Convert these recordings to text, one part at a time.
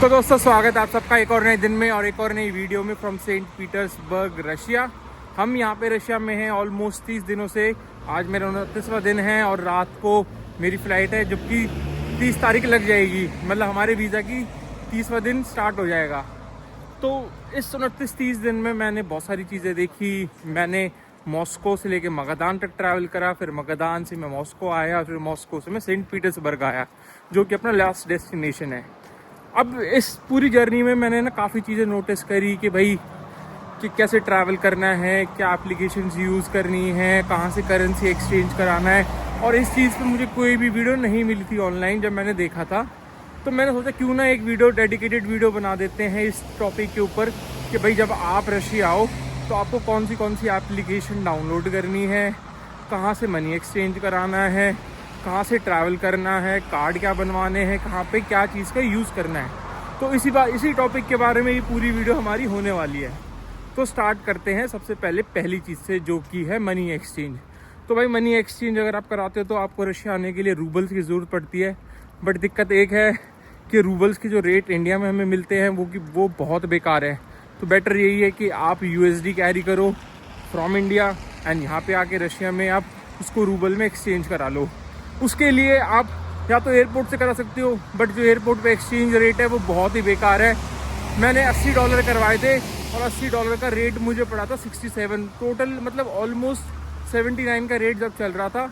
तो दोस्तों स्वागत है आप सबका एक और नए दिन में और एक और नई वीडियो में फ्रॉम सेंट पीटर्सबर्ग रशिया। हम यहाँ पे रशिया में हैं ऑलमोस्ट 30 दिनों से। आज मेरा 29वां दिन है और रात को मेरी फ़्लाइट है, जबकि 30 तारीख लग जाएगी, मतलब हमारे वीज़ा की 30वां दिन स्टार्ट हो जाएगा। तो इस 29-30 दिन में मैंने बहुत सारी चीज़ें देखी। मैंने मॉस्को से लेके मगादान तक ट्रैवल करा, फिर मगादान से मैं मॉस्को आया, फिर मॉस्को से मैं सेंट पीटर्सबर्ग आया, जो कि अपना लास्ट डेस्टिनेशन है। अब इस पूरी जर्नी में मैंने ना काफ़ी चीज़ें नोटिस करी कि भाई कि कैसे ट्रैवल करना है, क्या एप्लीकेशंस यूज़ करनी है, कहाँ से करेंसी एक्सचेंज कराना है। और इस चीज़ पे मुझे कोई भी वीडियो नहीं मिली थी ऑनलाइन जब मैंने देखा था। तो मैंने सोचा क्यों ना एक वीडियो डेडिकेटेड वीडियो बना देते हैं इस टॉपिक के ऊपर कि भाई जब आप रशिया आओ तो आपको कौन सी एप्लीकेशन डाउनलोड करनी है, कहाँ से मनी एक्सचेंज कराना है, कहाँ से ट्रैवल करना है, कार्ड क्या बनवाने हैं, कहाँ पे क्या चीज़ का यूज़ करना है। तो इसी टॉपिक के बारे में ये पूरी वीडियो हमारी होने वाली है। तो स्टार्ट करते हैं सबसे पहली चीज़ से, जो कि है मनी एक्सचेंज। तो भाई मनी एक्सचेंज अगर आप कराते हो तो आपको रशिया आने के लिए रूबल्स की ज़रूरत पड़ती है। बट दिक्कत एक है कि रूबल्स के जो रेट इंडिया में हमें मिलते हैं वो बहुत बेकार है। तो बेटर यही है कि आप USD कैरी करो फ्रॉम इंडिया एंड यहाँ पे आके रशिया में आप उसको रूबल में एक्सचेंज करा लो। उसके लिए आप या तो एयरपोर्ट से करा सकते हो, बट जो एयरपोर्ट पे एक्सचेंज रेट है वो बहुत ही बेकार है। मैंने $80 करवाए थे और $80 का रेट मुझे पड़ा था 67 टोटल, मतलब ऑलमोस्ट 79 का रेट जब चल रहा था।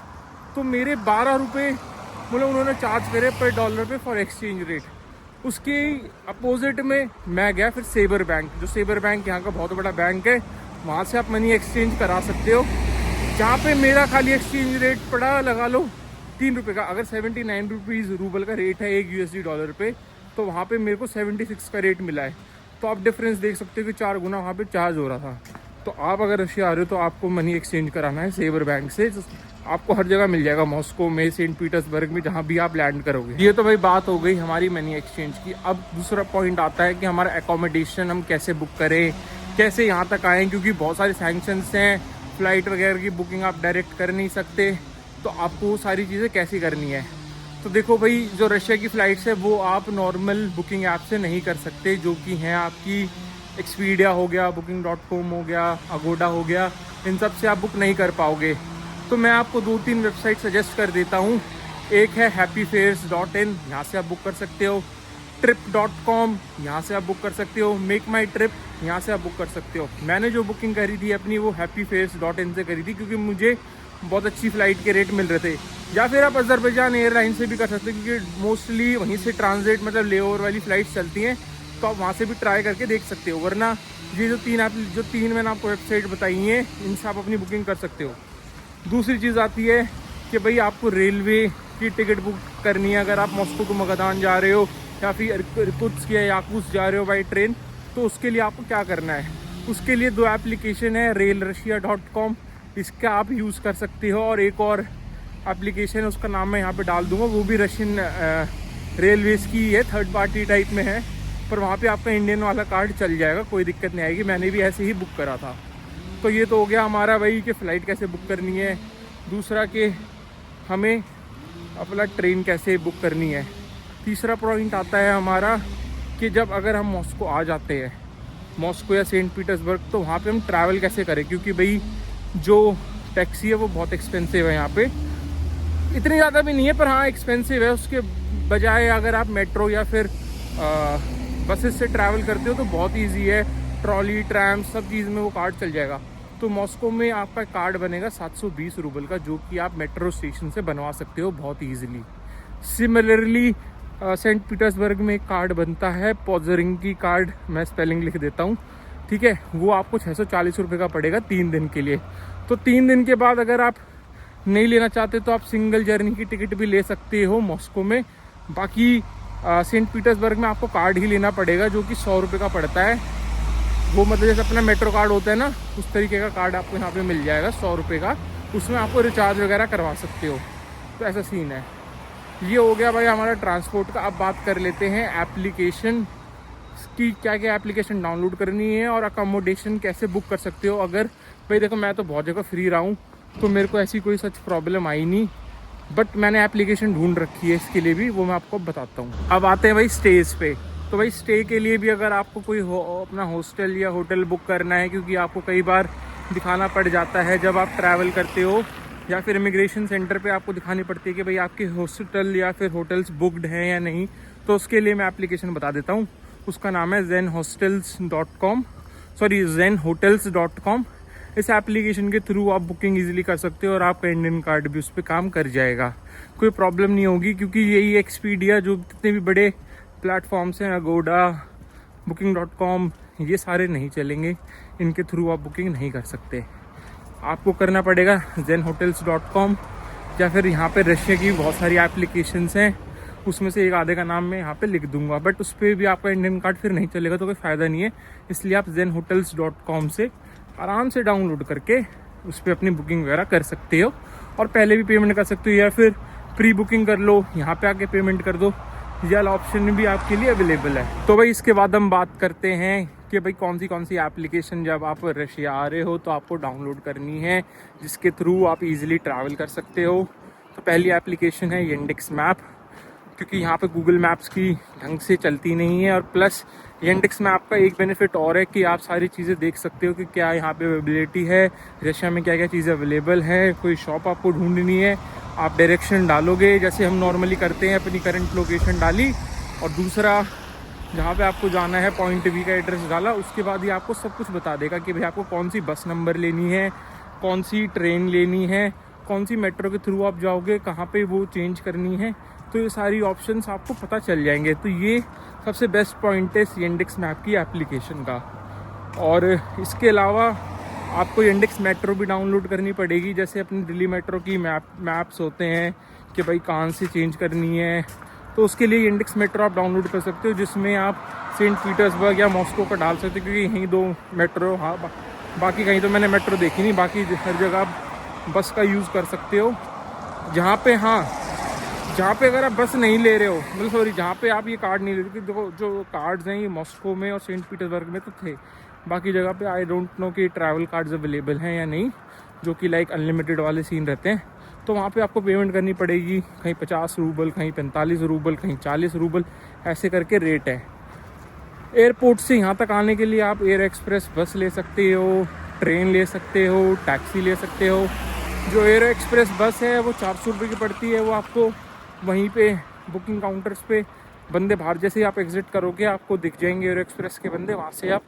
तो मेरे 12 रुपये मतलब उन्होंने चार्ज करे पर डॉलर पे फॉर एक्सचेंज रेट। उसके अपोजिट में मैं गया फिर सेबर बैंक, जो सेबर बैंक यहाँ का बहुत बड़ा बैंक है, वहाँ से आप मनी एक्सचेंज करा सकते हो। जहाँ पे मेरा खाली एक्सचेंज रेट पड़ा लगा लो ₹3 का। अगर 79 रुपीज़ रूबल का रेट है एक USD डॉलर पे, तो वहाँ पे मेरे को 76 का रेट मिला है। तो आप डिफरेंस देख सकते हो कि 4 गुना वहाँ पे चार्ज हो रहा था। तो आप अगर रशिया आ रहे हो तो आपको मनी एक्सचेंज कराना है सेबर बैंक से। आपको हर जगह मिल जाएगा, मॉस्को में, सेंट पीटर्सबर्ग में, जहाँ भी आप लैंड करोगे। ये तो भाई बात हो गई हमारी मनी एक्सचेंज की। अब दूसरा पॉइंट आता है कि हमारा एकोमोडेशन हम कैसे बुक करें, कैसे यहाँ तक आएँ, क्योंकि बहुत सारे सैंक्शंस हैं। फ़्लाइट वगैरह की बुकिंग आप डायरेक्ट कर नहीं सकते, तो आपको वो सारी चीज़ें कैसे करनी है। तो देखो भाई, जो रशिया की फ़्लाइट्स है वो आप नॉर्मल बुकिंग ऐप से नहीं कर सकते, जो कि हैं आपकी एक्सपीडिया हो गया, booking.com हो गया, अगोडा हो गया, इन सब से आप बुक नहीं कर पाओगे। तो मैं आपको 2-3 वेबसाइट सजेस्ट कर देता हूँ। एक है happyfares.in, यहाँ से आप बुक कर सकते हो। trip.com, यहाँ से आप बुक कर सकते हो। मेक माई ट्रिप, यहाँ से आप बुक कर सकते हो। मैंने जो बुकिंग करी थी अपनी वो happyfares.in से करी थी, क्योंकि मुझे बहुत अच्छी फ़्लाइट के रेट मिल रहे थे। या फिर आप अज़रबैजान एयरलाइन से भी कर सकते हो, क्योंकि मोस्टली वहीं से ट्रांजिट मतलब ले ओवर वाली फ़्लाइट्स चलती हैं, तो आप वहाँ से भी ट्राई करके देख सकते हो। वरना ये जो तीन मैंने आपको वेबसाइट बताई हैं, इनसे आप अपनी बुकिंग कर सकते हो। दूसरी चीज़ आती है कि भाई आपको रेलवे की टिकट बुक करनी है। अगर आप मॉस्को को मगादान जा रहे हो या फिर इरकुत्स्क या याकुत्स्क जा रहे हो बाई ट्रेन, तो उसके लिए आपको क्या करना है। उसके लिए 2 एप्लीकेशन है, railrussia.com, इसका आप यूज़ कर सकते हो, और एक और एप्लीकेशन है, उसका नाम मैं यहाँ पे डाल दूँगा, वो भी रशियन रेलवेज़ की है, थर्ड पार्टी टाइप में है, पर वहाँ पे आपका इंडियन वाला कार्ड चल जाएगा, कोई दिक्कत नहीं आएगी। मैंने भी ऐसे ही बुक करा था। तो ये तो हो गया हमारा भाई कि फ़्लाइट कैसे बुक करनी है। दूसरा कि हमें अपना ट्रेन कैसे बुक करनी है। तीसरा पॉइंट आता है हमारा कि जब अगर हम मॉस्को आ जाते हैं, मॉस्को या सेंट पीटर्सबर्ग, तो वहाँ पे हम ट्रैवल कैसे करें, क्योंकि भाई जो टैक्सी है वो बहुत एक्सपेंसिव है यहाँ पे। इतनी ज़्यादा भी नहीं है, पर हाँ एक्सपेंसिव है। उसके बजाय अगर आप मेट्रो या फिर बसेस से ट्रैवल करते हो तो बहुत ईजी है। ट्रॉली, ट्रैम, सब चीज़ में वो कार्ड चल जाएगा। तो मॉस्को में आपका कार्ड बनेगा 720 रूबल का, जो कि आप मेट्रो स्टेशन से बनवा सकते हो बहुत ईजिली। सिमिलरली सेंट पीटर्सबर्ग में एक कार्ड बनता है, पोज़रिंकी कार्ड, मैं स्पेलिंग लिख देता हूँ, ठीक है। वो आपको 640 रुपये का पड़ेगा 3 दिन के लिए। तो 3 दिन के बाद अगर आप नहीं लेना चाहते तो आप सिंगल जर्नी की टिकट भी ले सकते हो मॉस्को में। बाकी सेंट पीटर्सबर्ग में आपको कार्ड ही लेना पड़ेगा, जो कि 100 रुपये का पड़ता है। वो मतलब जैसे अपना मेट्रो कार्ड होता है ना, उस तरीके का कार्ड आपको यहाँ पे मिल जाएगा 100 रुपये का। उसमें आपको रिचार्ज वगैरह करवा सकते हो। तो ऐसा सीन है। ये हो गया भाई हमारा ट्रांसपोर्ट का। अब बात कर लेते हैं एप्लीकेशन की, क्या क्या एप्लीकेशन डाउनलोड करनी है और अकोमोडेशन कैसे बुक कर सकते हो। अगर भाई देखो, मैं तो बहुत जगह फ्री रहा हूँ, तो मेरे को ऐसी कोई सच प्रॉब्लम आई नहीं, बट मैंने एप्लीकेशन ढूंढ रखी है इसके लिए भी, वो मैं आपको बताता हूँ। अब आते हैं भाई स्टेज पे। तो भाई स्टे के लिए भी अगर आपको कोई अपना हॉस्टल या होटल बुक करना है, क्योंकि आपको कई बार दिखाना पड़ जाता है जब आप ट्रैवल करते हो या फिर इमिग्रेशन सेंटर पे आपको दिखानी पड़ती है कि भाई आपके हॉस्टल या फिर होटल्स बुकड हैं या नहीं, तो उसके लिए मैं एप्लीकेशन बता देता हूँ। उसका नाम है zenhotels.com। इस एप्लीकेशन के थ्रू आप बुकिंग इजीली कर सकते हो और आपका इंडियन कार्ड भी उस पर काम कर जाएगा, कोई प्रॉब्लम नहीं होगी। क्योंकि यही एक्सपीडिया, जो जितने भी बड़े प्लेटफॉर्म्स हैं, अगोडा, booking.com, ये सारे नहीं चलेंगे, इनके थ्रू आप बुकिंग नहीं कर सकते। आपको करना पड़ेगा zenhotels.com, या फिर यहाँ पे रशिया की बहुत सारी एप्लीकेशंस हैं, उसमें से एक आधे का नाम मैं यहाँ पे लिख दूंगा, बट उस पर भी आपका इंडियन कार्ड फिर नहीं चलेगा, तो कोई फ़ायदा नहीं है। इसलिए आप zenhotels.com से आराम से डाउनलोड करके उस पर अपनी बुकिंग वगैरह कर सकते हो, और पहले भी पेमेंट कर सकते हो या फिर प्री बुकिंग कर लो, यहाँ पे आके पेमेंट कर दो, ये वाला ऑप्शन भी आपके लिए अवेलेबल है। तो भाई इसके बाद हम बात करते हैं कि भाई कौन सी एप्लीकेशन जब आप रशिया आ रहे हो तो आपको डाउनलोड करनी है, जिसके थ्रू आप इजीली ट्रैवल कर सकते हो। तो पहली एप्लीकेशन है येंडेक्स मैप, क्योंकि यहाँ पे गूगल मैप्स की ढंग से चलती नहीं है, और प्लस येंडेक्स मैप का एक बेनिफिट और है कि आप सारी चीज़ें देख सकते हो कि क्या यहाँ पे अवेलेबिलिटी है, रशिया में क्या क्या चीज़ें अवेलेबल है। कोई शॉप आपको ढूंढनी है, आप डायरेक्शन डालोगे जैसे हम नॉर्मली करते हैं, अपनी करंट लोकेशन डाली, और दूसरा जहाँ पे आपको जाना है पॉइंट बी का एड्रेस डाला, उसके बाद ही आपको सब कुछ बता देगा कि भाई आपको कौन सी बस नंबर लेनी है, कौन सी ट्रेन लेनी है, कौन सी मेट्रो के थ्रू आप जाओगे, कहाँ पे वो चेंज करनी है। तो ये सारी ऑप्शंस आपको पता चल जाएंगे। तो ये सबसे बेस्ट पॉइंट है येंडेक्स मैप की एप्लीकेशन का। और इसके अलावा आपको येंडेक्स मेट्रो भी डाउनलोड करनी पड़ेगी, जैसे अपनी दिल्ली मेट्रो की मैप्स होते हैं कि भाई कहाँ से चेंज करनी है, तो उसके लिए येंडेक्स मेट्रो आप डाउनलोड कर सकते हो, जिसमें आप सेंट पीटर्सबर्ग या मॉस्को का डाल सकते हो, क्योंकि यहीं 2 मेट्रो, हाँ बाकी कहीं तो मैंने मेट्रो देखी नहीं, बाकी हर जगह आप बस का यूज़ कर सकते हो। जहाँ पे अगर आप बस नहीं ले रहे हो, मतलब सॉरी, जहाँ पे आप ये कार्ड नहीं ले रहे, क्योंकि जो कार्ड्स हैं ये मॉस्को में और सेंट पीटर्सबर्ग में तो थे, बाकी जगह पे आई डोंट नो कि ट्रैवल कार्ड्स अवेलेबल हैं या नहीं, जो कि लाइक अनलिमिटेड वाले सीन रहते हैं। तो वहाँ पे आपको पेमेंट करनी पड़ेगी, कहीं 50 रूबल, कहीं 45 रूबल, कहीं 40 रूबल, ऐसे करके रेट है। एयरपोर्ट से यहाँ तक आने के लिए आप एयर एक्सप्रेस बस ले सकते हो, ट्रेन ले सकते हो, टैक्सी ले सकते हो। जो एयर एक्सप्रेस बस है वो 400 रुपये की पड़ती है, वो आपको वहीं पे बुकिंग काउंटर्स पे बंदे बाहर जैसे ही आप एग्जिट करोगे आपको दिख जाएंगे एयर एक्सप्रेस के बंदे, वहाँ से आप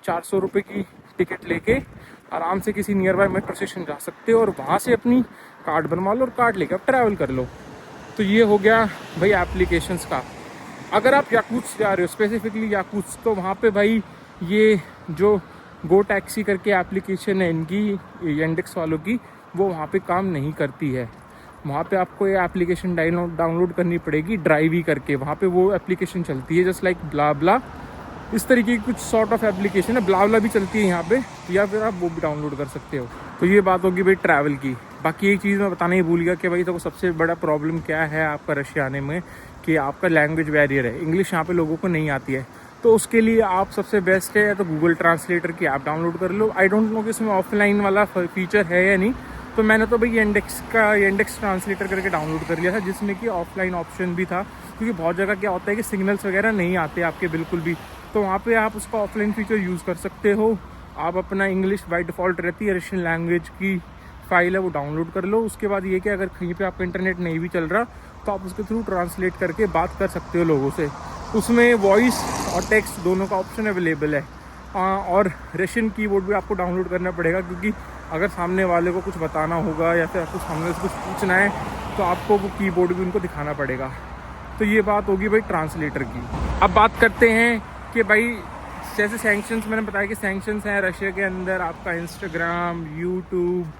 400 रुपये की टिकट लेके आराम से किसी नियर बाय मेट्रो स्टेशन जा सकते हो, और वहाँ से अपनी कार्ड बनवा लो और कार्ड लेकर आप ट्रैवल कर लो। तो ये हो गया भाई एप्लीकेशंस का। अगर आप याकूत्स्क जा रहे हो, स्पेसिफिकली याकूत्स्क, तो वहाँ पे भाई ये जो गो टैक्सी करके एप्लीकेशन है इनकी, येंडेक्स वालों की, वो वहाँ पे काम नहीं करती है। वहाँ पे आपको ये एप्लीकेशन डाउनलोड करनी पड़ेगी, ड्राइव ही करके, वहाँ पे वो एप्लीकेशन चलती है, जस्ट लाइक ब्लाब्ला, इस तरीके की कुछ सॉर्ट ऑफ एप्लीकेशन है। ब्लाब्ला भी चलती है यहाँ पे, या फिर आप वो भी डाउनलोड कर सकते हो। तो ये बात होगी भाई ट्रैवल की। बाकी एक चीज़ मैं बताना ही भूल गया कि भाई तो सबसे बड़ा प्रॉब्लम क्या है आपका रशिया आने में, कि आपका लैंग्वेज बैरियर है, इंग्लिश यहाँ पे लोगों को नहीं आती है। तो उसके लिए आप सबसे बेस्ट है तो गूगल ट्रांसलेटर की ऐप डाउनलोड कर लो। आई डोंट नो कि इसमें ऑफलाइन वाला फीचर है या नहीं, तो मैंने तो भाई येंडेक्स ट्रांसलेटर करके डाउनलोड कर लिया था, जिसमें कि ऑफलाइन ऑप्शन भी था, क्योंकि बहुत जगह क्या होता है कि सिग्नल्स वगैरह नहीं आते आपके बिल्कुल भी, तो वहाँ पे आप उसका ऑफलाइन फीचर यूज़ कर सकते हो। आप अपना इंग्लिश बाय डिफ़ॉल्ट रहती है, रशियन लैंग्वेज की फाइल है वो डाउनलोड कर लो। उसके बाद ये कि अगर कहीं पे आपका इंटरनेट नहीं भी चल रहा तो आप उसके थ्रू ट्रांसलेट करके बात कर सकते हो लोगों से। उसमें वॉइस और टेक्स्ट दोनों का ऑप्शन अवेलेबल है। और रशियन कीबोर्ड भी आपको डाउनलोड करना पड़ेगा, क्योंकि अगर सामने वाले को कुछ बताना होगा या फिर आपको सामने से कुछ पूछना है तो आपको वो कीबोर्ड भी उनको दिखाना पड़ेगा। तो ये बात होगी भाई ट्रांसलेटर की। अब बात करते हैं कि भाई जैसे सैंक्शंस, मैंने बताया कि सैंक्शंस हैं रशिया के अंदर, आपका Instagram, YouTube,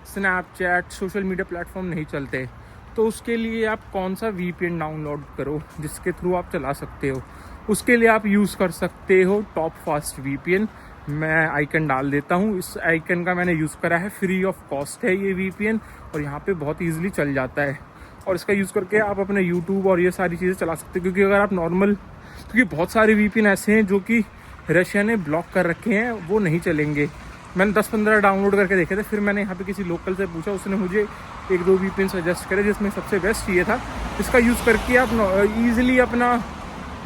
Snapchat, social media platform नहीं चलते। तो उसके लिए आप कौन सा VPN डाउनलोड करो जिसके थ्रू आप चला सकते हो। उसके लिए आप यूज़ कर सकते हो टॉप फास्ट VPN। मैं आइकन डाल देता हूँ, इस आइकन का मैंने यूज़ करा है, फ्री ऑफ कॉस्ट है ये VPN, और यहाँ पे बहुत ईजिली चल जाता है। और इसका यूज़ करके आप अपने यूट्यूब और ये सारी चीज़ें चला सकते हो। क्योंकि अगर आप नॉर्मल, क्योंकि बहुत सारे VPN ऐसे हैं जो कि रशिया ने ब्लॉक कर रखे हैं, वो नहीं चलेंगे। मैंने 10-15 डाउनलोड करके देखे थे, फिर मैंने यहाँ पे किसी लोकल से पूछा, उसने मुझे 1-2 VPN सजेस्ट करे, जिसमें सबसे बेस्ट ये था। इसका यूज़ करके आप ईज़िली अपना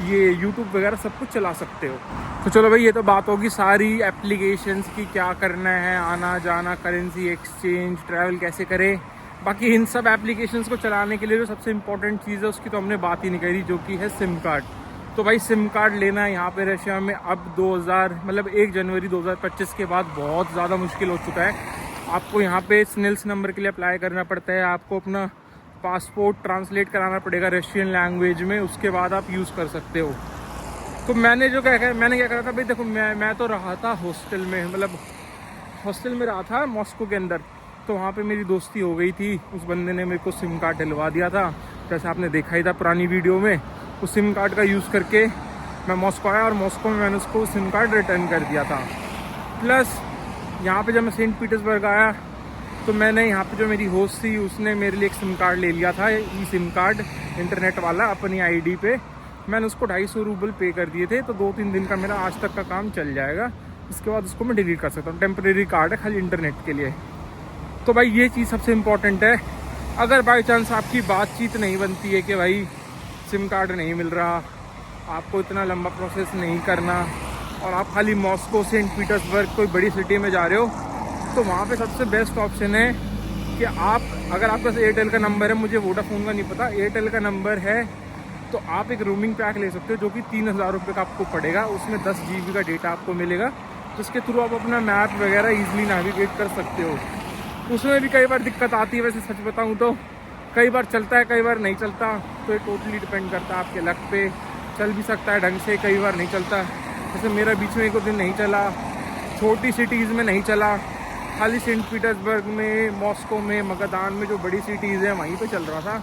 ये यूट्यूब वगैरह सब कुछ चला सकते हो। तो चलो भाई, ये तो बात होगी सारी एप्लीकेशंस की, क्या करना है, आना जाना, करेंसी एक्सचेंज, ट्रैवल कैसे करें। बाकी इन सब एप्लीकेशंस को चलाने के लिए जो सबसे इंपॉर्टेंट चीज़ है उसकी तो हमने बात ही नहीं करी, जो कि है सिम कार्ड। तो भाई सिम कार्ड लेना है यहाँ पे रशिया में अब 1 जनवरी 2025 के बाद बहुत ज़्यादा मुश्किल हो चुका है। आपको यहाँ पे स्नेल्स नंबर के लिए अप्लाई करना पड़ता है, आपको अपना पासपोर्ट ट्रांसलेट कराना पड़ेगा रशियन लैंग्वेज में, उसके बाद आप यूज़ कर सकते हो। तो मैंने क्या करा था भाई, देखो मैं तो रहा था हॉस्टल में, मतलब हॉस्टल में रहा था मॉस्को के अंदर। तो वहाँ पे मेरी दोस्ती हो गई थी, उस बंदे ने मेरे को सिम कार्ड डलवा दिया था, जैसे आपने देखा ही था पुरानी वीडियो में। उस सिम कार्ड का यूज़ करके मैं मॉस्को आया और मॉस्को में मैंने उसको सिम कार्ड रिटर्न कर दिया था। प्लस यहाँ पे जब मैं सेंट पीटर्सबर्ग आया तो मैंने यहाँ पे जो मेरी होस्ट थी उसने मेरे लिए एक सिम कार्ड ले लिया था, ई सिम कार्ड इंटरनेट वाला, अपनी आईडी पे। मैंने उसको 250 रूबल पे कर दिए थे। तो 2-3 दिन का मेरा आज तक का काम चल जाएगा, इसके बाद उसको मैं डिलीट कर सकता हूँ। टेम्परेरी कार्ड है खाली इंटरनेट के लिए। तो भाई ये चीज़ सबसे इम्पॉर्टेंट है। अगर बाई चांस आपकी बातचीत नहीं बनती है कि भाई सिम कार्ड नहीं मिल रहा, आपको इतना लंबा प्रोसेस नहीं करना, और आप खाली मॉस्को सेंट पीटर्सबर्ग कोई बड़ी सिटी में जा रहे हो, तो वहाँ पे सबसे बेस्ट ऑप्शन है कि आप, अगर आपके पास एयरटेल का नंबर है, मुझे वोडाफोन का नहीं पता, एयरटेल का नंबर है तो आप एक रोमिंग पैक ले सकते हो जो कि 3000 रुपये का आपको पड़ेगा। उसमें 10 GB का डेटा आपको मिलेगा, जिसके थ्रू आप अपना मैप वगैरह ईजिली नेविगेट कर सकते हो। उसमें भी कई बार दिक्कत आती है, वैसे सच बताऊँ तो कई बार चलता है, कई बार नहीं चलता। तो ये टोटली डिपेंड करता है आपके लक पे। चल भी सकता है ढंग से, कई बार नहीं चलता। जैसे मेरा बीच में एक दिन नहीं चला, छोटी सिटीज़ में नहीं चला, खाली सेंट पीटर्सबर्ग में, मॉस्को में, मगादान में जो बड़ी सिटीज़ हैं वहीं पे चल रहा था।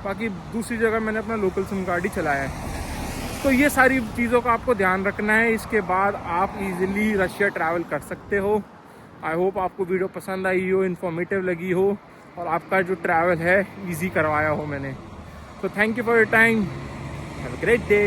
बाकी दूसरी जगह मैंने अपना लोकल सिम कार्ड ही चलाया है। तो ये सारी चीज़ों का आपको ध्यान रखना है, इसके बाद आप इजीली रशिया ट्रैवल कर सकते हो। आई होप आपको वीडियो पसंद आई हो, इन्फॉर्मेटिव लगी हो, और आपका जो ट्रैवल है ईजी करवाया हो मैंने। तो thank you for your time, have a great day.